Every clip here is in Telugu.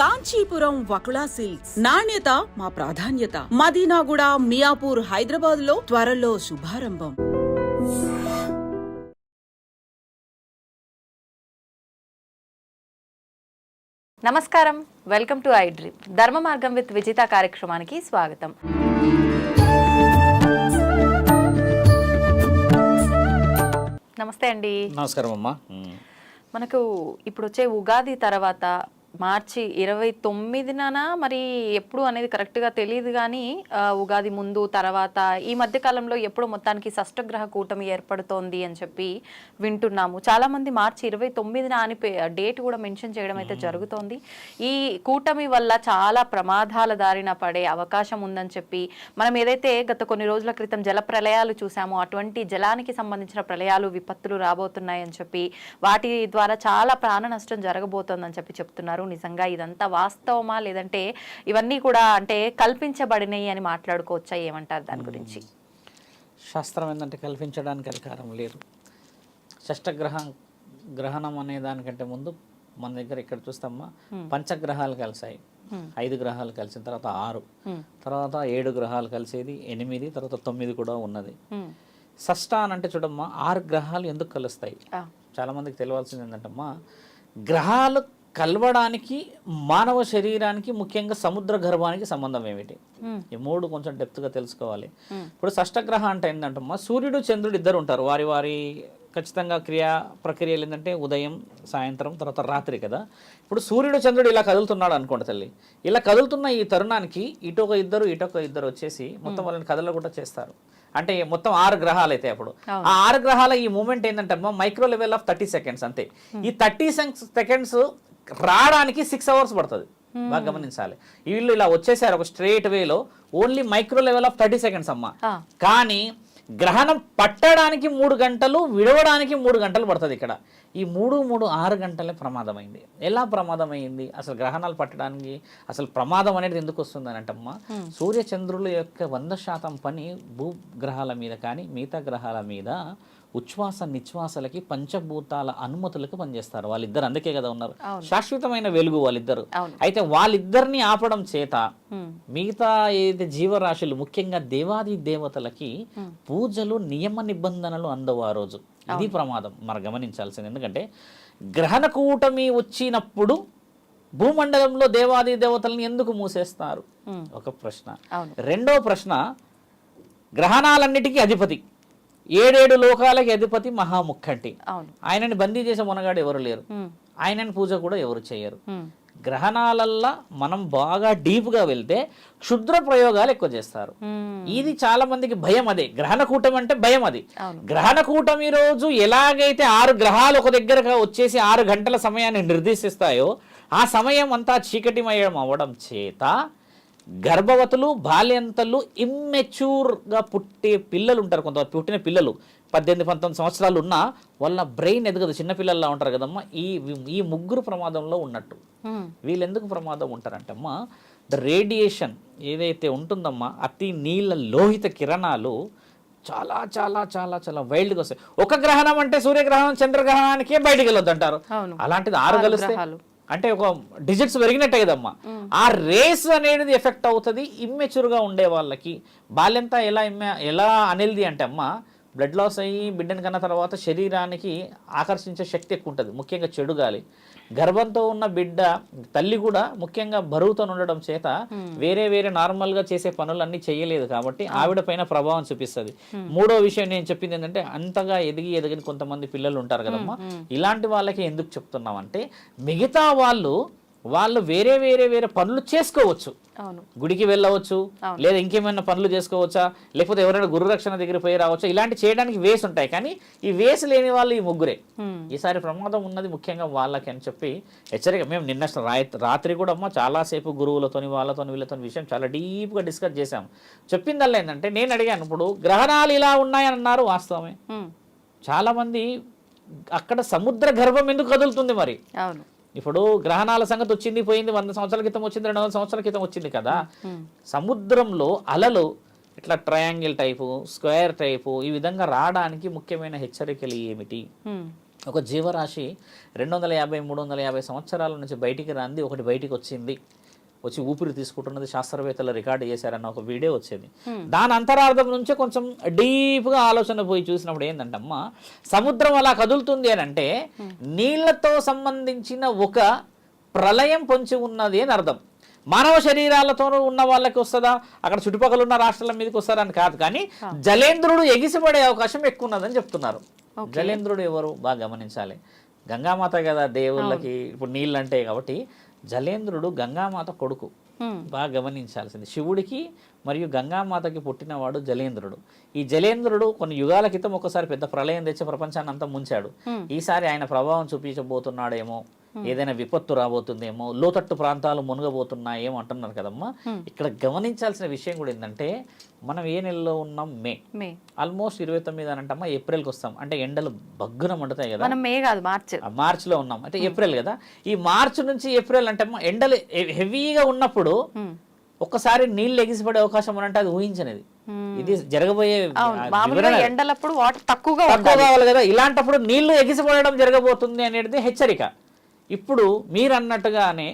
కాంచీపురం వకుళా సిల్క్స్ నాణ్యత మా ప్రాధాన్యత. మదీనాగూడ, మియాపూర్, హైదరాబాద్ లో త్వరలో శుభారంభం. నమస్కారం, వెల్కమ్ టు ఐ డ్రీమ్. ధర్మ మార్గం విత్ విజిత కార్యక్రమానికి స్వాగతం. నమస్తే అండి. నమస్కారం అమ్మా. మనకు ఇప్పుడు వచ్చే ఉగాది తర్వాత మార్చి 29న మరి ఎప్పుడు అనేది కరెక్ట్గా తెలియదు, కానీ ఉగాది ముందు తర్వాత ఈ మధ్య కాలంలో ఎప్పుడు మొత్తానికి షష్టగ్రహ కూటమి ఏర్పడుతోంది అని చెప్పి వింటున్నాము. చాలామంది మార్చి 29న అని డేట్ కూడా మెన్షన్ చేయడం అయితే జరుగుతోంది. ఈ కూటమి వల్ల చాలా ప్రమాదాల దారిన పడే అవకాశం ఉందని చెప్పి మనం ఏదైతే గత కొన్ని రోజుల క్రితం జల ప్రళయాలు చూసామో అటువంటి జలానికి సంబంధించిన ప్రళయాలు, విపత్తులు రాబోతున్నాయని చెప్పి వాటి ద్వారా చాలా ప్రాణ నష్టం జరగబోతోందని చెప్పి చెప్తున్నారు. నిజంగా ఇదంతా వాస్తవమా, లేదంటే ఇవన్నీ కూడా అంటే కల్పించబడినాయి అని మాట్లాడుకోవచ్చా? ఏమంటారు దాని గురించి? శాస్త్రం ఏంటంటే కల్పించడానికి అధికారం లేదు. గ్రహణం అనే దానికంటే ముందు మన దగ్గర ఇక్కడ చూస్తామా, పంచగ్రహాలు కలిసాయి. 5 గ్రహాలు కలిసిన తర్వాత 6, తర్వాత 7 గ్రహాలు కలిసేది 8, తర్వాత 9 కూడా ఉన్నది. షష్ట అని అంటే చూడమ్మా, 6 గ్రహాలు ఎందుకు కలుస్తాయి? చాలా మందికి తెలియాల్సింది ఏంటంటమ్మా, గ్రహాలు కలవడానికి మానవ శరీరానికి, ముఖ్యంగా సముద్ర గర్భానికి సంబంధం ఏమిటి? ఈ 3 కొంచెం డెప్త్గా తెలుసుకోవాలి. ఇప్పుడు షష్టగ్రహం అంటే ఏంటంటమ్మా, సూర్యుడు చంద్రుడు ఇద్దరు ఉంటారు. వారి వారి ఖచ్చితంగా ప్రక్రియలు ఏంటంటే ఉదయం, సాయంత్రం, తర్వాత రాత్రి కదా. ఇప్పుడు సూర్యుడు చంద్రుడు ఇలా కదులుతున్నాడు అనుకోండి తల్లి. ఇలా కదులుతున్న ఈ తరుణానికి ఇటొక ఇద్దరు వచ్చేసి మొత్తం వాళ్ళని కదలకుండా చేస్తారు. అంటే మొత్తం 6 గ్రహాలు అయితే అప్పుడు ఆ 6 గ్రహాల ఈ మూమెంట్ ఏంటంటే మైక్రో లెవెల్ ఆఫ్ 30 సెకండ్స్ అంతే. ఈ 30 సెకండ్స్ రావడానికి 6 అవర్స్ పడుతుంది. బాగా గమనించాలి. వీళ్ళు ఇలా వచ్చేసారు ఒక స్ట్రేట్ వేలో, only micro level of 30 seconds అమ్మా. కానీ గ్రహణం పట్టడానికి 3 గంటలు, విడవడానికి 3 గంటలు పడుతుంది. ఇక్కడ ఈ 6 గంటలే ప్రమాదమైంది. ఎలా ప్రమాదమైంది? అసలు గ్రహణాలు పట్టడానికి అసలు ప్రమాదం అనేది ఎందుకు వస్తుంది అని అంటమ్మా, సూర్య చంద్రుల యొక్క 100% పని భూగ్రహాల మీద కానీ మిగతా గ్రహాల మీద ఉచ్ఛ్వాస నిశ్వాసలకి, పంచభూతాల అనుమతులకు పనిచేస్తారు వాళ్ళిద్దరు. అందుకే కదా ఉన్నారు, శాశ్వతమైన వెలుగు వాళ్ళిద్దరు. అయితే వాళ్ళిద్దరిని ఆపడం చేత మిగతా ఏదైతే జీవరాశులు, ముఖ్యంగా దేవాది దేవతలకి పూజలు, నియమ నిబంధనలు అందవు ఆ రోజు. ఇది ప్రమాదం మనం గమనించాల్సింది. ఎందుకంటే గ్రహణ కూటమి వచ్చినప్పుడు భూమండలంలో దేవాది దేవతలను ఎందుకు మూసేస్తారు? ఒక ప్రశ్న. రెండో ప్రశ్న, గ్రహణాలన్నిటికీ అధిపతి, 7 లోకాలకి అధిపతి మహాముఖంటి. ఆయనని బందీ చేసే మునగాడు ఎవరు లేరు. ఆయనని పూజ కూడా ఎవరు చేయరు. గ్రహణాలల్లా మనం బాగా డీప్గా వెళ్తే క్షుద్ర ప్రయోగాలు ఎక్కువ చేస్తారు. ఇది చాలా మందికి భయం. అదే గ్రహణ కూటమి అంటే భయం. అది గ్రహణ కూటమి రోజు ఎలాగైతే 6 గ్రహాలు ఒక దగ్గరగా వచ్చేసి 6 గంటల సమయాన్ని నిర్దేశిస్తాయో, ఆ సమయం అంతా చీకటిమయం అవ్వడం చేత గర్భవతులు, బాల్యంతలు, ఇమ్మెచ్యూర్గా పుట్టే పిల్లలు ఉంటారు. కొంత పుట్టిన పిల్లలు 18-19 సంవత్సరాలు ఉన్నా వాళ్ళ బ్రెయిన్ ఎదగదు, చిన్నపిల్లల్లా ఉంటారు కదమ్మా. ఈ ముగ్గురు ప్రమాదంలో ఉన్నట్టు. వీళ్ళు ఎందుకు ప్రమాదం ఉంటారంటమ్మా, ద రేడియేషన్ ఏదైతే ఉంటుందమ్మా, అతి నీళ్ళ లోహిత కిరణాలు చాలా చాలా చాలా చాలా వైల్డ్గా వస్తాయి. ఒక గ్రహణం అంటే సూర్యగ్రహణం, చంద్రగ్రహణానికే బయటికి వెళ్ళొద్దు అంటారు. అలాంటిది 6 కలిస్తే అంటే ఒక డిజిట్స్ పెరిగినట్టే కదమ్మా. ఆ రేస్ అనేది ఎఫెక్ట్ అవుతుంది ఇమ్మెచ్యూర్గా ఉండే వాళ్ళకి. బాల్యంతా ఎలా అనేది అంటే అమ్మ, బ్లడ్ లాస్ అయ్యి బిడ్డని కన్నా తర్వాత శరీరానికి ఆకర్షించే శక్తి ఎక్కువ ఉంటుంది, ముఖ్యంగా చెడు గాలి. గర్భంతో ఉన్న బిడ్డ తల్లి కూడా ముఖ్యంగా బరువుతో ఉండడం చేత వేరే నార్మల్గా చేసే పనులన్నీ చేయలేదు కాబట్టి ఆవిడ పైన ప్రభావం చూపిస్తుంది. మూడో విషయం నేను చెప్పింది ఏంటంటే, అంతగా ఎదిగిన కొంతమంది పిల్లలు ఉంటారు కదమ్మా, ఇలాంటి వాళ్ళకి ఎందుకు చెప్తున్నామంటే, మిగతా వాళ్ళు వేరే పనులు చేసుకోవచ్చు. గుడికి వెళ్ళవచ్చు, లేదా ఇంకేమైనా పనులు చేసుకోవచ్చా, లేకపోతే ఎవరైనా గురురక్షణ దగ్గర పోయి రావచ్చా, ఇలాంటి చేయడానికి వేస్ ఉంటాయి. కానీ ఈ వేస్ లేని వాళ్ళు ఈ ముగ్గురే. ఈసారి ప్రమాదం ఉన్నది ముఖ్యంగా వాళ్ళకి అని చెప్పి హెచ్చరిక. మేము నిన్న రాత్రి కూడా అమ్మ చాలాసేపు గురువులతోని వీళ్ళతో విషయం చాలా డీప్గా డిస్కస్ చేశాం. చెప్పిందల్లా ఏంటంటే, నేను అడిగాను, ఇప్పుడు గ్రహణాలు ఇలా ఉన్నాయని అన్నారు, వాస్తవమే. చాలా మంది అక్కడ సముద్ర గర్భం ఎందుకు కదులుతుంది మరి? ఇప్పుడు గ్రహణాల సంగతి వచ్చింది పోయింది, 100 సంవత్సరాల క్రితం వచ్చింది, 200 సంవత్సరాల క్రితం వచ్చింది కదా. సముద్రంలో అలలు ఇట్లా ట్రయాంగిల్ టైపు, స్క్వేర్ టైపు ఈ విధంగా రావడానికి ముఖ్యమైన హెచ్చరికలు ఏమిటి? ఒక జీవరాశి 250 350 సంవత్సరాల నుంచి బయటికి రాంది ఒకటి బయటికి వచ్చింది, వచ్చి ఊపిరి తీసుకుంటున్నది, శాస్త్రవేత్తలు రికార్డు చేశారన్న ఒక వీడియో వచ్చేది. దాని అంతరార్థం నుంచే కొంచెం డీప్గా ఆలోచన పోయి చూసినప్పుడు ఏంటంటే అమ్మ, సముద్రం అలా కదులుతుంది అని అంటే నీళ్లతో సంబంధించిన ఒక ప్రళయం పొంచి ఉన్నది అని అర్థం. మానవ శరీరాలతో ఉన్న వాళ్ళకి వస్తుందా, అక్కడ చుట్టుపక్కల ఉన్న రాష్ట్రాల మీదకి వస్తారని కాదు, కానీ జలేంద్రుడు ఎగిసిపడే అవకాశం ఎక్కువ ఉన్నదని చెప్తున్నారు. జలేంద్రుడు ఎవరు బాగా గమనించాలి. గంగామాత కదా దేవుళ్ళకి ఇప్పుడు నీళ్ళు అంటే, కాబట్టి జలేంద్రుడు గంగామాత కొడుకు, బాగా గమనించాల్సింది. శివుడికి మరియు గంగామాతకి పుట్టినవాడు జలేంద్రుడు. ఈ జలేంద్రుడు కొన్ని యుగాల క్రితం ఒకసారి పెద్ద ప్రళయం తెచ్చి ప్రపంచాన్ని అంతా ముంచాడు. ఈసారి ఆయన ప్రభావం చూపించబోతున్నాడేమో, ఏదైనా విపత్తు రాబోతుందేమో, లోతట్టు ప్రాంతాలు మునగబోతున్నాయేమో అంటున్నారు కదమ్మా. ఇక్కడ గమనించాల్సిన విషయం కూడా ఏంటంటే, మనం ఏ నెలలో ఉన్నాం? మే. ఆల్మోస్ట్ 29 అని అంటమ్మా, ఏప్రిల్కి వస్తాం. అంటే ఎండలు బగ్గున మండుతాయి కదా. మే కాదు, మార్చిలో ఉన్నాం, అంటే ఏప్రిల్ కదా. ఈ మార్చి నుంచి ఏప్రిల్ అంటే ఎండలు హెవీగా ఉన్నప్పుడు ఒక్కసారి నీళ్ళు ఎగిసిపడే అవకాశం అంటే అది ఊహించనిది. ఇది జరగబోయే ఎండలప్పుడు వాటర్ తక్కువగా కావాలి కదా. ఇలాంటప్పుడు నీళ్లు ఎగిసిపడడం జరగబోతుంది అనేది హెచ్చరిక. ఇప్పుడు మీరు అన్నట్టుగానే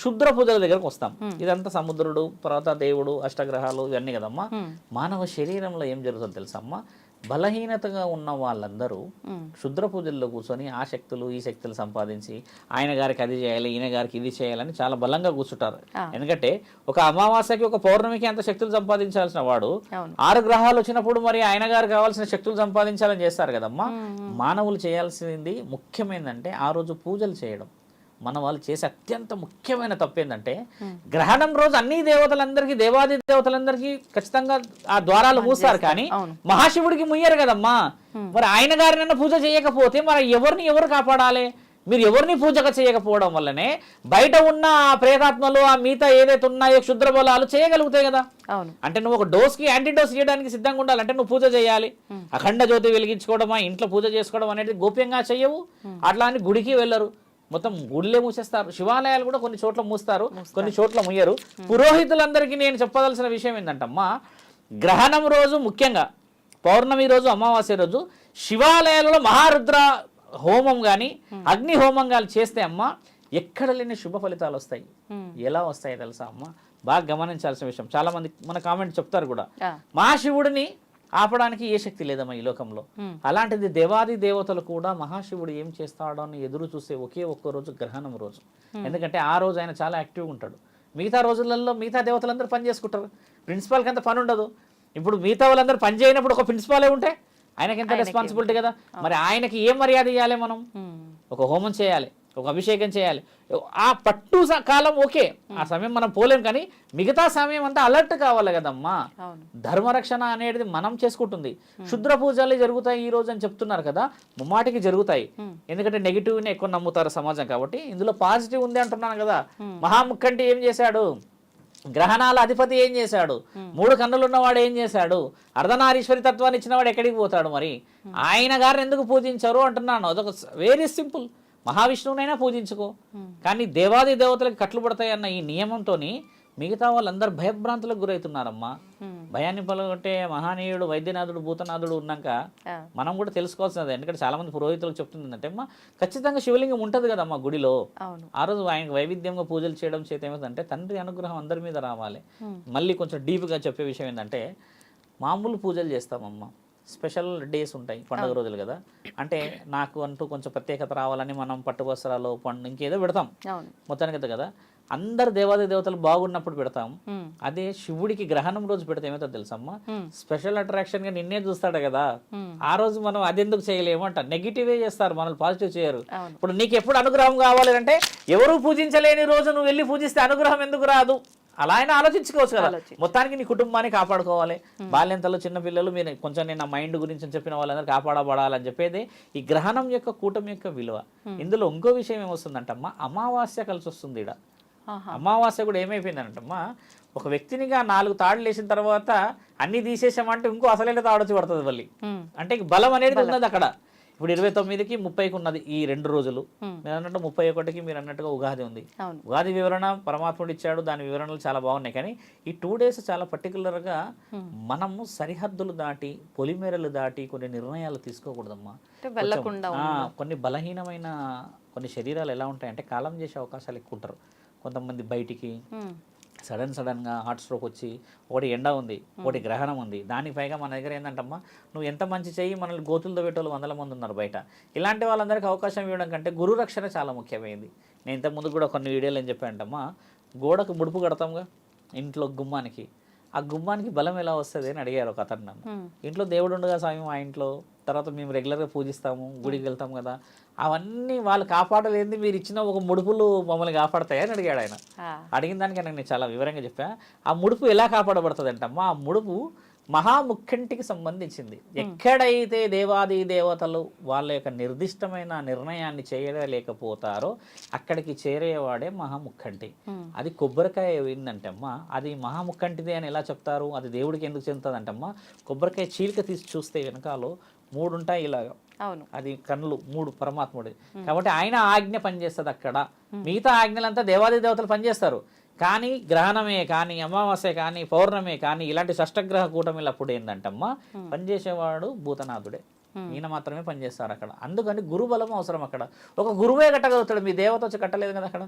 శుద్ర పూజల దగ్గరకు వస్తాం. ఇదంతా సముద్రుడు, తర్వాత దేవుడు, అష్టగ్రహాలు ఇవన్నీ కదమ్మా. మానవ శరీరంలో ఏం జరుగుతుందో తెలుసమ్మా, బలహీనతగా ఉన్న వాళ్ళందరూ శుద్ర పూజల్లో కూర్చొని ఆ శక్తులు ఈ శక్తులు సంపాదించి ఆయన గారికి అది చేయాలి, ఈయన గారికి ఇది చేయాలని చాలా బలంగా కూర్చుంటారు. ఎందుకంటే ఒక అమావాస్యకి ఒక పౌర్ణమికి అంత శక్తులు సంపాదించాల్సిన వాడు 6 గ్రహాలు వచ్చినప్పుడు మరి ఆయన గారు కావాల్సిన శక్తులు సంపాదించాలని చేస్తారు కదమ్మా. మానవులు చేయాల్సింది ముఖ్యమైనదంటే ఆ రోజు పూజలు చేయడం. మన వాళ్ళు చేసే అత్యంత ముఖ్యమైన తప్పు ఏంటంటే, గ్రహణం రోజు అన్ని దేవతలందరికీ, దేవాది దేవతలందరికీ ఖచ్చితంగా ఆ ద్వారాలు మూస్తారు, కానీ మహాశివుడికి ముయ్యరు కదమ్మా. మరి ఆయన గారినన్నా పూజ చేయకపోతే మరి ఎవరు కాపాడాలి? మీరు ఎవరిని పూజగా చేయకపోవడం వల్లనే బయట ఉన్న ప్రేతాత్మలు, ఆ మిగతా ఏదైతే ఉన్నాయో క్షుద్ర బలాలు చేయగలుగుతాయి కదా. అంటే నువ్వు ఒక డోస్కి యాంటీడోస్ చేయడానికి సిద్ధంగా ఉండాలంటే నువ్వు పూజ చేయాలి. అఖండ జ్యోతి వెలిగించుకోవడమా, ఇంట్లో పూజ చేసుకోవడం అనేది గోప్యంగా చెయ్యవు. అట్లా అని గుడికి వెళ్ళరు, మొత్తం గుడిలే మూసేస్తారు. శివాలయాలు కూడా కొన్ని చోట్ల మూస్తారు, కొన్ని చోట్ల ముయ్యరు. పురోహితులందరికీ నేను చెప్పదలసిన విషయం ఏంటంటమ్మా, గ్రహణం రోజు ముఖ్యంగా పౌర్ణమి రోజు, అమావాస్య రోజు శివాలయాలలో మహారుద్ర హోమం కానీ అగ్ని హోమం కానీ చేస్తే అమ్మా ఎక్కడ లేని శుభ ఫలితాలు వస్తాయి. ఎలా వస్తాయి తెలుసా అమ్మా, బాగా గమనించాల్సిన విషయం. చాలా మంది మన కామెంట్ చెప్తారు కూడా, మహాశివుడిని ఆపడానికి ఏ శక్తి లేదమ్మా ఈ లోకంలో. అలాంటిది దేవాది దేవతలు కూడా మహాశివుడు ఏం చేస్తాడో అని ఎదురు చూసే ఒకే ఒక్క రోజు గ్రహణం రోజు. ఎందుకంటే ఆ రోజు ఆయన చాలా యాక్టివ్గా ఉంటాడు. మిగతా రోజులలో మిగతా దేవతలందరూ పని చేసుకుంటారు, ప్రిన్సిపాల్కి అంత పని ఉండదు. ఇప్పుడు మిగతా వాళ్ళందరూ పని చేయనప్పుడు ఒక ప్రిన్సిపాలే ఉంటే ఆయనకి ఎంత రెస్పాన్సిబిలిటీ కదా. మరి ఆయనకి ఏం మర్యాద ఇవ్వాలి? మనం ఒక హోమం చేయాలి, ఒక అభిషేకం చేయాలి. ఆ పట్టు కాలం ఓకే, ఆ సమయం మనం పోలేం, కానీ మిగతా సమయం అంతా అలర్ట్ కావాలి కదమ్మా. ధర్మరక్షణ అనేది మనం చేసుకుంటుంది. శుద్ర పూజలు జరుగుతాయి ఈ రోజు అని చెప్తున్నారు కదా, ముమ్మాటికి జరుగుతాయి. ఎందుకంటే నెగిటివ్ని ఎక్కువ నమ్ముతారు సమాజం, కాబట్టి ఇందులో పాజిటివ్ ఉంది అంటున్నాను కదా. మహాముఖంటి ఏం చేశాడు? గ్రహణాల అధిపతి ఏం చేశాడు? 3 కన్నులు ఉన్నవాడు ఏం చేశాడు? అర్ధనారీశ్వరి తత్వాన్ని ఇచ్చినవాడు ఎక్కడికి పోతాడు? మరి ఆయన గారిని ఎందుకు పూజించారు అంటున్నాను. అదొక వెరీ సింపుల్. మహావిష్ణువునైనా పూజించుకో, కానీ దేవాది దేవతలకు కట్లు పడతాయన్న ఈ నియమంతో మిగతా వాళ్ళందరూ భయభ్రాంతులకు గురవుతున్నారమ్మా. భయాన్ని పొలగొట్టే మహానీయుడు వైద్యనాథుడు భూతనాథుడు ఉన్నాక మనం కూడా తెలుసుకోవాల్సినది. ఎందుకంటే చాలా మంది పురోహితులకు చెప్తుందంటే అమ్మా, ఖచ్చితంగా శివలింగం ఉంటుంది కదమ్మా గుడిలో. ఆ రోజు ఆయనకు వైవిధ్యంగా పూజలు చేయడం చేత ఏమిటంటే తండ్రి అనుగ్రహం అందరి మీద రావాలి. మళ్ళీ కొంచెం డీప్గా చెప్పే విషయం ఏంటంటే, మామూలు పూజలు చేస్తామమ్మా, స్పెషల్ డేస్ ఉంటాయి, పండుగ రోజులు కదా. అంటే నాకు అంటూ కొంచెం ప్రత్యేకత రావాలని మనం పట్టు వస్త్రాలు, పండు ఇంకేదో పెడతాం మొత్తానికి కదా. అందరు దేవాది దేవతలు బాగున్నప్పుడు పెడతాం. అదే శివుడికి గ్రహణం రోజు పెడితే ఏమవుతుందో తెలుసమ్మా, స్పెషల్ అట్రాక్షన్ గా నిన్నే చూస్తాడు కదా. ఆ రోజు మనం అది ఎందుకు చేయలేము అంట. నెగిటివే చేస్తారు, మనల్ని పాజిటివ్ చేయరు. ఇప్పుడు నీకు ఎప్పుడు అనుగ్రహం కావాలి అంటే, ఎవరు పూజించలేని రోజు నువ్వు వెళ్ళి పూజిస్తే అనుగ్రహం ఎందుకు రాదు? అలా అయినా ఆలోచించుకోవచ్చు కదా. మొత్తానికి నీ కుటుంబాన్ని కాపాడుకోవాలి. బాల్యంతలో చిన్నపిల్లలు మీరు కొంచెం నేను నా మైండ్ గురించి చెప్పిన వాళ్ళందరూ కాపాడబడాలని చెప్పేది ఈ గ్రహణం యొక్క కూటమి యొక్క విలువ. ఇందులో ఇంకో విషయం ఏమొస్తుందంటమ్మా, అమావాస్య కలిసి వస్తుంది. ఇక్కడ అమావాస్య కూడా ఏమైపోయిందంటమ్మా, ఒక వ్యక్తినిగా 4 తాడులు వేసిన తర్వాత అన్ని తీసేసామంటే ఇంకో అసలైన తాడు వచ్చి పడుతుంది మళ్ళీ. అంటే బలం అనేది ఉన్నది అక్కడ. ఇప్పుడు 29కి 30కి ఉన్నది ఈ 2 రోజులు. మీరు అన్నట్టు 31కి మీరు అన్నట్టుగా ఉగాది ఉంది. అవును. ఉగాది వివరణ పరమాత్ముడు ఇచ్చాడు, దాని వివరణలు చాలా బాగున్నాయి. కానీ ఈ 2 డేస్ చాలా పర్టికులర్గా మనము సరిహద్దులు దాటి పొలిమేరలు దాటి కొన్ని నిర్ణయాలు తీసుకోకూడదమ్మా. వెళ్ళకుండా కొన్ని బలహీనమైన కొన్ని శరీరాలు ఎలా ఉంటాయంటే కాలం చేసే అవకాశాలు ఎక్కువ ఉంటారు. కొంతమంది బయటికి సడన్గా హార్ట్ స్ట్రోక్ వచ్చి, ఒకటి ఎండ ఉంది, ఒకటి గ్రహణం ఉంది, దానికి పైగా మన దగ్గర ఏంటంటమ్మా నువ్వు ఎంత మంచి చెయ్యి మనల్ని గోతులతో పెట్టేవాళ్ళు 100 మంది ఉన్నారు బయట. ఇలాంటి వాళ్ళందరికీ అవకాశం ఇవ్వడం కంటే గురు రక్షణ చాలా ముఖ్యమైనది. నేను ఇంతకుముందు కూడా కొన్ని వీడియోలు ఏం చెప్పానంటమ్మా, గోడకు ముడుపు కడతాంగా ఇంట్లో గుమ్మానికి, ఆ గుమ్మానికి బలం ఎలా వస్తుంది అని అడిగారు ఒక అతను నన్ను. ఇంట్లో దేవుడు ఉండగా స్వామి మా ఇంట్లో, తర్వాత మేము రెగ్యులర్గా పూజిస్తాము, గుడికి వెళ్తాం కదా, అవన్నీ వాళ్ళు కాపాడలేంది మీరు ఇచ్చిన ఒక ముడుపులు మమ్మల్ని కాపాడతాయని అడిగాడు ఆయన. అడిగిన దానికి నేను చాలా వివరంగా చెప్పా. ఆ ముడుపు ఎలా కాపాడబడుతుంది అంటమ్మా, ఆ ముడుపు మహాముఖ్యంటికి సంబంధించింది. ఎక్కడైతే దేవాది దేవతలు వాళ్ళ యొక్క నిర్దిష్టమైన నిర్ణయాన్ని చేయలేకపోతారో అక్కడికి చేరేవాడే మహాముఖ్యంటి. అది కొబ్బరికాయ ఏంటంటే అమ్మా, అది మహాముఖ్యంటిది అని ఎలా చెప్తారు, అది దేవుడికి ఎందుకు చెందుతుంది అంటమ్మా, కొబ్బరికాయ చీలిక తీసి చూస్తే వెనకాలో 3 ఉంటాయి ఇలాగా, అది కన్నులు 3 పరమాత్ముడి. కాబట్టి ఆయన ఆజ్ఞ పనిచేస్తుంది అక్కడ. మిగతా ఆజ్ఞలంతా దేవాది దేవతలు పనిచేస్తారు. కానీ గ్రహణమే కానీ అమావాస్య కానీ పౌర్ణమే కానీ ఇలాంటి షష్టగ్రహ కూటమిలప్పుడు ఏంటంటమ్మా పనిచేసేవాడు భూతనాథుడే. ఈయన మాత్రమే పనిచేస్తారు అక్కడ. అందుకని గురుబలం అవసరం అక్కడ. ఒక గురువే కట్టగలుగుతాడు, మీ దేవత వచ్చి కట్టలేదు కదా అక్కడ.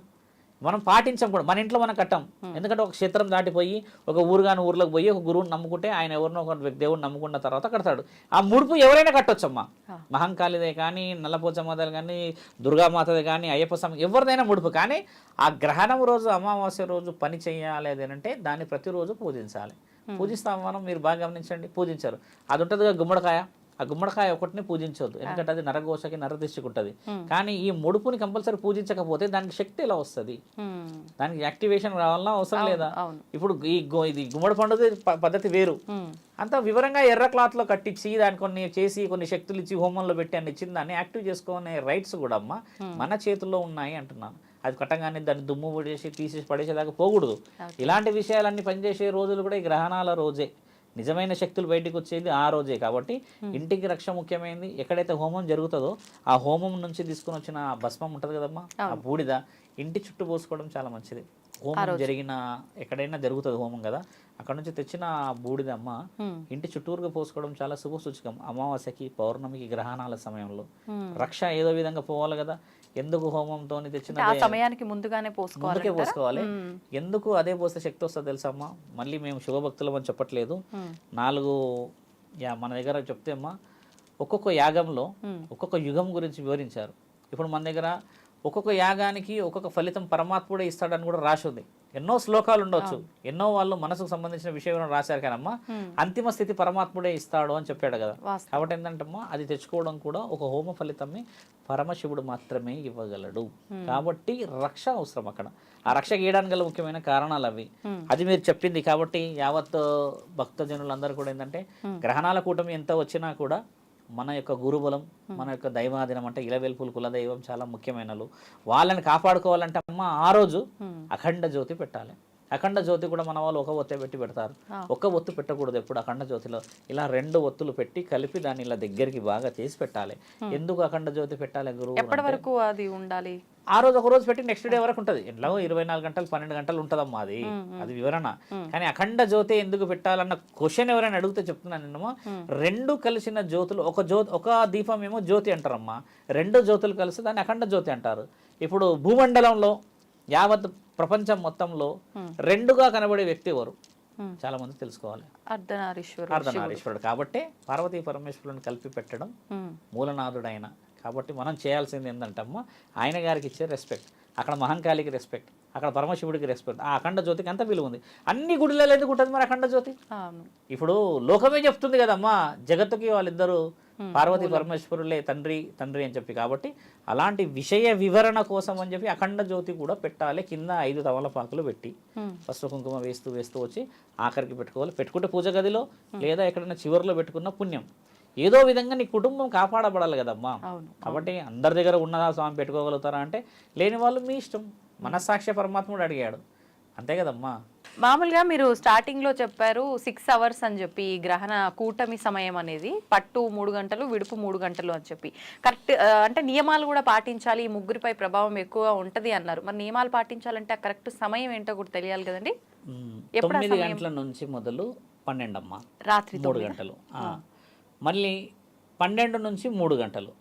మనం పాటించం కూడా, మన ఇంట్లో మనం కట్టాం. ఎందుకంటే ఒక క్షేత్రం దాటిపోయి ఒక ఊరులోకి పోయి ఒక గురువుని నమ్ముకుంటే ఆయన ఎవరినో ఒక దేవుడిని నమ్ముకున్న తర్వాత కడతాడు. ఆ ముడుపు ఎవరైనా కట్టొచ్చమ్మా. మహంకాళిదే కానీ, నల్లపోచమ్మదే కానీ, దుర్గామాతదే కానీ, అయ్యప్ప స్వామి ఎవరిదైనా ముడుపు. కానీ ఆ గ్రహణం రోజు అమావాస్య రోజు పని చేయాలి అదేనంటే దాన్ని ప్రతిరోజు పూజించాలి. పూజిస్తాం మనం, మీరు బాగా గమనించండి, పూజించారు. అది ఉంటుందిగా గుమ్మడికాయ, ఆ గుమ్మడికాయ ఒకటిని పూజించవద్దు, ఎందుకంటే అది నరఘోషకి నరదిష్టికి ఉంటుంది. కానీ ఈ ముడుపుని కంపల్సరీ పూజించకపోతే దానికి శక్తి ఎలా వస్తుంది, దానికి యాక్టివేషన్ రావాలన్నా అవసరం లేదా? ఇప్పుడు ఇది గుమ్మడి పండుగ పద్ధతి వేరు. అంత వివరంగా ఎర్ర క్లాత్లో కట్టించి దాన్ని కొన్ని చేసి కొన్ని శక్తులు ఇచ్చి హోమంలో పెట్టి అని ఇచ్చిన దాన్ని యాక్టివ్ చేసుకునే రైట్స్ కూడా అమ్మ మన చేతుల్లో ఉన్నాయి అంటున్నాను. అది కట్టంగానే దాన్ని దుమ్ము పడేసి తీసేసి పడేసేదాకా పోకూడదు. ఇలాంటి విషయాలన్నీ పనిచేసే రోజులు కూడా ఈ గ్రహణాల రోజే. నిజమైన శక్తులు బయటకు వచ్చేది ఆ రోజే. కాబట్టి ఇంటికి రక్ష ముఖ్యమైనది. ఎక్కడైతే హోమం జరుగుతుందో ఆ హోమం నుంచి తీసుకుని వచ్చిన భస్మం ఉంటుంది కదమ్మా, ఆ బూడిద ఇంటి చుట్టూ పోసుకోవడం చాలా మంచిది. హోమం జరిగిన ఎక్కడైనా జరుగుతుంది హోమం కదా, అక్కడ నుంచి తెచ్చిన బూడిదమ్మ ఇంటి చుట్టూరుగా పోసుకోవడం చాలా శుభ సూచకం. అమావాస్యకి పౌర్ణమికి గ్రహణాల సమయంలో రక్ష ఏదో విధంగా పోవాలి కదా. ఎందుకు హోమంతో తెచ్చిన సమయానికి ముందుగానే పోసుకోవాలి. ఎందుకు అదే పోస్తే శక్తి వస్తుంది తెలుసమ్మా. మళ్ళీ మేము శుభభక్తులం అని చెప్పట్లేదు. 4 మన దగ్గర చెప్తే అమ్మా ఒక్కొక్క యాగంలో ఒక్కొక్క యుగం గురించి వివరించారు. ఇప్పుడు మన దగ్గర ఒక్కొక్క యాగానికి ఒక్కొక్క ఫలితం పరమాత్ముడే ఇస్తాడని కూడా రాసి ఉంది. ఎన్నో శ్లోకాలు ఉండొచ్చు, ఎన్నో వాళ్ళు మనసుకు సంబంధించిన విషయం రాశారు కానమ్మా అంతిమ స్థితి పరమాత్ముడే ఇస్తాడు అని చెప్పాడు కదా. కాబట్టి ఏంటంటమ్మా అది తెచ్చుకోవడం కూడా ఒక హోమ ఫలితమే పరమశివుడు మాత్రమే ఇవ్వగలడు. కాబట్టి రక్ష అవసరం అక్కడ. ఆ రక్ష గీయడానికి గల ముఖ్యమైన కారణాలు అవి. అది మీరు చెప్పింది. కాబట్టి యావత్ భక్తజనులందరూ కూడా ఏంటంటే గ్రహణాల కూటమి ఎంత వచ్చినా కూడా మన యొక్క గురుబలం, మన యొక్క దైవాధీనం అంటే ఇలవెల్పులు కులదైవం చాలా ముఖ్యమైనలు. వాళ్ళని కాపాడుకోవాలంటే అమ్మ ఆ రోజు అఖండ జ్యోతి పెట్టాలి. అఖండ జ్యోతి కూడా మన వాళ్ళు ఒక ఒత్తే పెట్టి పెడతారు. ఒక్క ఒత్తు పెట్టకూడదు ఎప్పుడు. అఖండ జ్యోతిలో ఇలా 2 ఒత్తులు పెట్టి కలిపి దాన్ని ఇలా దగ్గరికి బాగా చేసి పెట్టాలి. ఎందుకు అఖండ జ్యోతి పెట్టాలి గురువు? ఎప్పటి వరకు అది ఉండాలి? ఆ రోజు ఒక రోజు పెట్టి నెక్స్ట్ డే వరకు ఉంటుంది. ఎట్లా 24 గంటలు 12 గంటలు ఉంటుందమ్మా అది వివరణ. కానీ అఖండ జ్యోతి ఎందుకు పెట్టాలన్న క్వశ్చన్ ఎవరైనా అడిగితే చెప్తున్నాను నేనమ్మా. 2 కలిసిన జ్యోతులు, ఒక దీపం ఏమో జ్యోతి అంటారమ్మా, 2 జ్యోతులు కలిసి దాన్ని అఖండ జ్యోతి అంటారు. ఇప్పుడు భూమండలంలో యావత్ ప్రపంచం మొత్తంలో 2గా కనబడే వ్యక్తి ఎవరు? చాలా మంది తెలుసుకోవాలి. అర్ధనారీశ్వరుడు. కాబట్టి పార్వతీ పరమేశ్వరుని కలిపి పెట్టడం మూలనాథుడైన. కాబట్టి మనం చేయాల్సింది ఏంటంటమ్మా ఆయన గారికి ఇచ్చే రెస్పెక్ట్. అక్కడ మహంకాళికి రెస్పెక్ట్, అక్కడ పరమశివుడికి రెస్పెక్ట్. ఆ అఖండ జ్యోతికి అంత విలువ ఉంది. అన్ని గుడిలలో ఎందుకు ఉంటుంది మరి అఖండ జ్యోతి? ఇప్పుడు లోకమే చెప్తుంది కదమ్మా జగత్తుకి వాళ్ళిద్దరూ పార్వతీ పరమేశ్వరులే తండ్రి అని చెప్పి. కాబట్టి అలాంటి విషయ వివరణ కోసం అని చెప్పి అఖండ జ్యోతి కూడా పెట్టాలి. కింద 5 తమలపాకులు పెట్టి పసుపు కుంకుమ వేస్తూ వచ్చి ఆఖరికి పెట్టుకోవాలి. పెట్టుకుంటే పూజ గదిలో లేదా ఎక్కడైనా చివరిలో పెట్టుకున్న పుణ్యం. ఏదో విధంగా నీ కుటుంబం కాపాడబడాలి కదమ్మా. కాబట్టి అందరి దగ్గర ఉన్నదా స్వామి పెట్టుకోగలుగుతారా అంటే లేని వాళ్ళు మీ ఇష్టం. మనస్సాక్షి పరమాత్ముడు అడిగాడు అంతే కదమ్మా. మామూలుగా మీరు స్టార్టింగ్ లో చెప్పారు 6 అవర్స్ అని చెప్పి ఈ గ్రహణ కూటమి సమయం అనేది పట్టు 3 గంటలు విడుపు 3 గంటలు అని చెప్పి కరెక్ట్ అంటే నియమాలు కూడా పాటించాలి ఈ ముగ్గురిపై ప్రభావం ఎక్కువ ఉంటది అన్నారు మరి నియమాలు పాటించాలంటే ఆ కరెక్ట్ సమయం ఏంటో కూడా తెలియాలి కదండి 9 గంటల నుంచి మొదలు 12 అమ్మ రాత్రి 3 గంటలు మళ్ళీ 12 నుంచి 3 గంటలు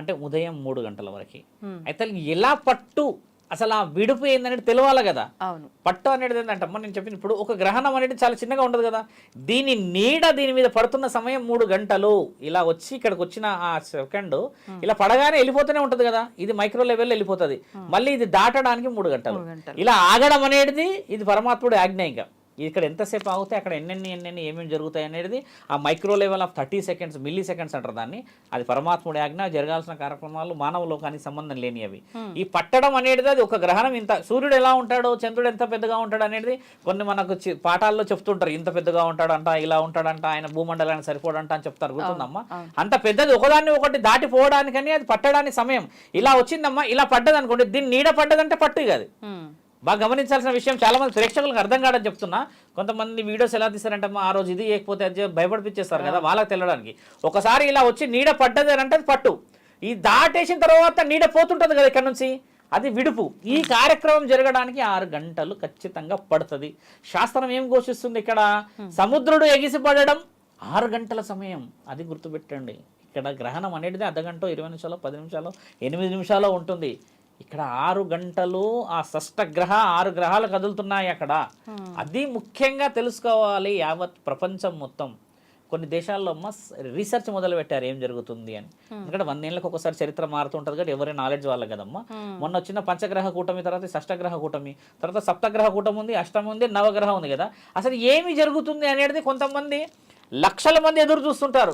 అంటే ఉదయం 3 గంటల వరకు అయితే ఎలా పట్టు అసలు ఆ విడుపు ఏందనేది తెలియాలి కదా. అవును పట్టు అనేది ఏంటంటే అమ్మ నేను చెప్పిన ఇప్పుడు ఒక గ్రహణం అనేది చాలా చిన్నగా ఉంటుంది కదా, దీని నీడ దీని మీద పడుతున్న సమయం 3 గంటలు ఇలా వచ్చి ఇక్కడికి వచ్చిన ఆ సెకండ్ ఇలా పడగానే వెళ్ళిపోతూనే ఉంటుంది కదా, ఇది మైక్రో లెవెల్లో వెళ్ళిపోతుంది, మళ్ళీ ఇది దాటడానికి 3 గంటలు ఇలా ఆగడం అనేది ఇది పరమాత్ముడి ఆజ్ఞ. ఇంకా ఇక్కడ ఎంతసేపు ఆగితే అక్కడ ఎన్నెన్ని ఏమేమి జరుగుతాయి అనేది ఆ micro level of 30 seconds milli seconds అంటారు దాన్ని. అది పరమాత్ముడి ఆజ్ఞ. జరగాల్సిన కార్యక్రమాలు మానవ లోకానికి సంబంధం లేని అవి. ఈ పట్టడం అనేది అది ఒక గ్రహణం. ఇంత సూర్యుడు ఎలా ఉంటాడో చంద్రుడు ఎంత పెద్దగా ఉంటాడు అనేది కొన్ని మనకు పాఠాల్లో చెప్తుంటారు. ఇంత పెద్దగా ఉంటాడంట, ఇలా ఉంటాడంట, ఆయన భూమండలానికి సరిపోడంట అని చెప్తారు. గుర్తుందమ్మా? అంత పెద్దది ఒకదాన్ని ఒకటి దాటిపోవడానికని అది పట్టడానికి సమయం ఇలా వచ్చిందమ్మా. ఇలా పడ్డది అనుకోండి, దీన్ని నీడ పడ్డదంటే పట్టు కాదు. బాగా గమనించాల్సిన విషయం, చాలా మంది ప్రేక్షకులకు అర్థం కాదని చెప్తున్నా. కొంతమంది వీడియోస్ ఎలా తీస్తారంటే ఆ రోజు ఇది చేయకపోతే అది భయపడిపించేస్తారు కదా, వాళ్ళకి తెలియడానికి. ఒకసారి ఇలా వచ్చి నీడ పడ్డది అని అంటే అది పట్టు. ఈ దాటేసిన తర్వాత నీడ పోతుంటుంది కదా ఇక్కడ నుంచి, అది విడుపు. ఈ కార్యక్రమం జరగడానికి 6 గంటలు ఖచ్చితంగా పడుతుంది. శాస్త్రం ఏం ఘోషిస్తుంది ఇక్కడ? సముద్రుడు ఎగిసిపడడం 6 గంటల సమయం. అది గుర్తుపెట్టండి. ఇక్కడ గ్రహణం అనేది అర్ధగంట 20 నిమిషాలు 10 నిమిషాలు 8 నిమిషాలు ఉంటుంది. ఇక్కడ 6 గంటలు ఆ షష్టగ్రహ 6 గ్రహాలు కదులుతున్నాయి అక్కడ. అది ముఖ్యంగా తెలుసుకోవాలి యావత్ ప్రపంచం మొత్తం. కొన్ని దేశాల్లో రీసెర్చ్ మొదలు పెట్టారు ఏం జరుగుతుంది అని. ఎందుకంటే 100 ఏళ్ళకి ఒకసారి చరిత్ర మారుతుంటుంది కాబట్టి ఎవరి నాలెడ్జ్ వాళ్ళ కదమ్మా. మొన్న వచ్చిన పంచగ్రహ కూటమి తర్వాత షష్టగ్రహ కూటమి తర్వాత సప్తగ్రహ కూటమి ఉంది, అష్టమి ఉంది, నవగ్రహం ఉంది కదా. అసలు ఏమి జరుగుతుంది అనేది కొంతమంది లక్షల మంది ఎదురు చూస్తుంటారు.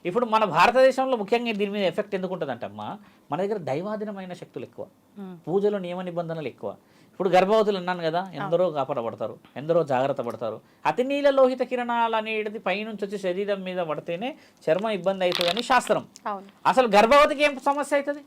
ఇప్పుడు మన భారతదేశంలో ముఖ్యంగా దీని మీద ఎఫెక్ట్ ఎందుకు ఉంటుందంటమ్మా, మన దగ్గర దైవాధీనమైన శక్తులు ఎక్కువ, పూజలు నియమ నిబంధనలు ఎక్కువ. ఇప్పుడు గర్భవతులు అన్నాను కదా, ఎందరో కాపాడబడతారు, ఎందరో జాగ్రత్త పడతారు. అతి నీల లోహిత కిరణాలు అనేది పైనుంచి వచ్చి శరీరం మీద పడితేనే చర్మం ఇబ్బంది అవుతుంది అని శాస్త్రం. అసలు గర్భవతికి ఏం సమస్య అవుతుంది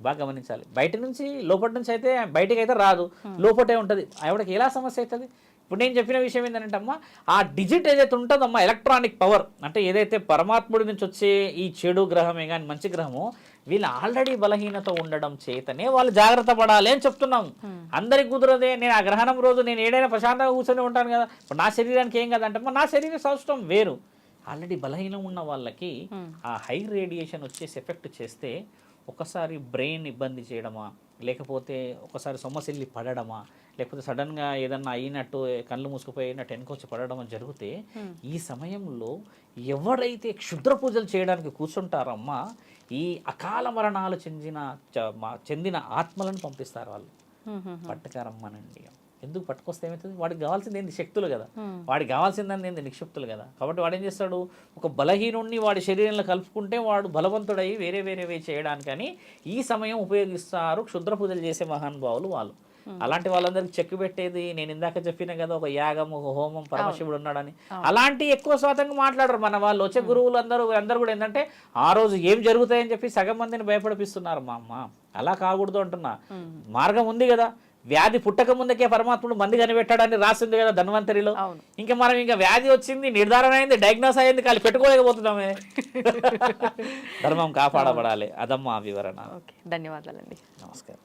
బాగా గమనించాలి. బయట నుంచి లోపటి నుంచి అయితే బయటకి అయితే రాదు, లోపటే ఉంటుంది. ఆవిడకి ఎలా సమస్య అవుతుంది? ఇప్పుడు నేను చెప్పిన విషయం ఏంటంటే అమ్మా, ఆ డిజిట్ ఏదైతే ఉంటుందమ్మా, ఎలక్ట్రానిక్ పవర్ అంటే ఏదైతే పరమాత్ముడి నుంచి వచ్చే ఈ చెడు గ్రహమే కానీ మంచి గ్రహమో, వీళ్ళు ఆల్రెడీ బలహీనత ఉండడం చేతనే వాళ్ళు జాగ్రత్త పడాలి అని చెప్తున్నాం. అందరికి కుదరదే. నేను ఆ గ్రహణం రోజు నేను ఏదైనా ప్రశాంతంగా కూర్చొని ఉంటాను కదా, నా శరీరానికి ఏం కదంటే నా శరీర సౌష్ఠవం వేరు. ఆల్రెడీ బలహీనం ఉన్న వాళ్ళకి ఆ హై రేడియేషన్ వచ్చేసి ఎఫెక్ట్ చేస్తే ఒకసారి బ్రెయిన్ ఇబ్బంది చేయడమా, లేకపోతే ఒకసారి సొమ్మసిల్లి పడడమా, లేకపోతే సడన్గా ఏదన్నా అయినట్టు కళ్ళు మూసుకుపోయినట్టు వెనకొచ్చి పడడం జరిగితే ఈ సమయంలో ఎవరైతే క్షుద్ర పూజలు చేయడానికి కూర్చుంటారమ్మా, ఈ అకాల మరణాలు చెందిన ఆత్మలను పంపిస్తారు వాళ్ళు. పట్టకారమ్మనండి. ఎందుకు పట్టుకొస్తే ఏమవుతుంది? వాడికి కావాల్సింది ఏంది? శక్తులు కదా. వాడికి కావాల్సిందని ఏంది? నిక్షిప్తులు కదా. కాబట్టి వాడు ఏం చేస్తాడు, ఒక బలహీనుణ్ణి వాడి శరీరంలో కలుపుకుంటే వాడు బలవంతుడై వేరే చేయడానికని ఈ సమయం ఉపయోగిస్తారు క్షుద్ర పూజలు చేసే మహానుభావులు వాళ్ళు. అలాంటి వాళ్ళందరికీ చెక్కు పెట్టేది నేను ఇందాక చెప్పిన కదా, ఒక యాగం, ఒక హోమం, పరమశివుడు ఉన్నాడని. అలాంటి ఎక్కువ శాతంగా మాట్లాడరు మన వాళ్ళు. వచ్చే గురువులు అందరూ కూడా ఏంటంటే ఆ రోజు ఏం జరుగుతాయని చెప్పి సగం మందిని భయపడిపిస్తున్నారు. మా అమ్మ అలా కాకూడదు అంటున్నా. మార్గం ఉంది కదా. వ్యాధి పుట్టక ముందుకే పరమాత్ముడు మంది కనిపెట్టాడని రాసింది కదా ధన్వంతరిలో. ఇంకా మనం ఇంకా వ్యాధి వచ్చింది, నిర్ధారణ అయింది, డయాగ్నోస్ అయింది, కానీ పెట్టుకోలేకపోతున్నామే. ధర్మం కాపాడబడాలి. అదమ్మా వివరణ. ధన్యవాదాలండి. నమస్కారం.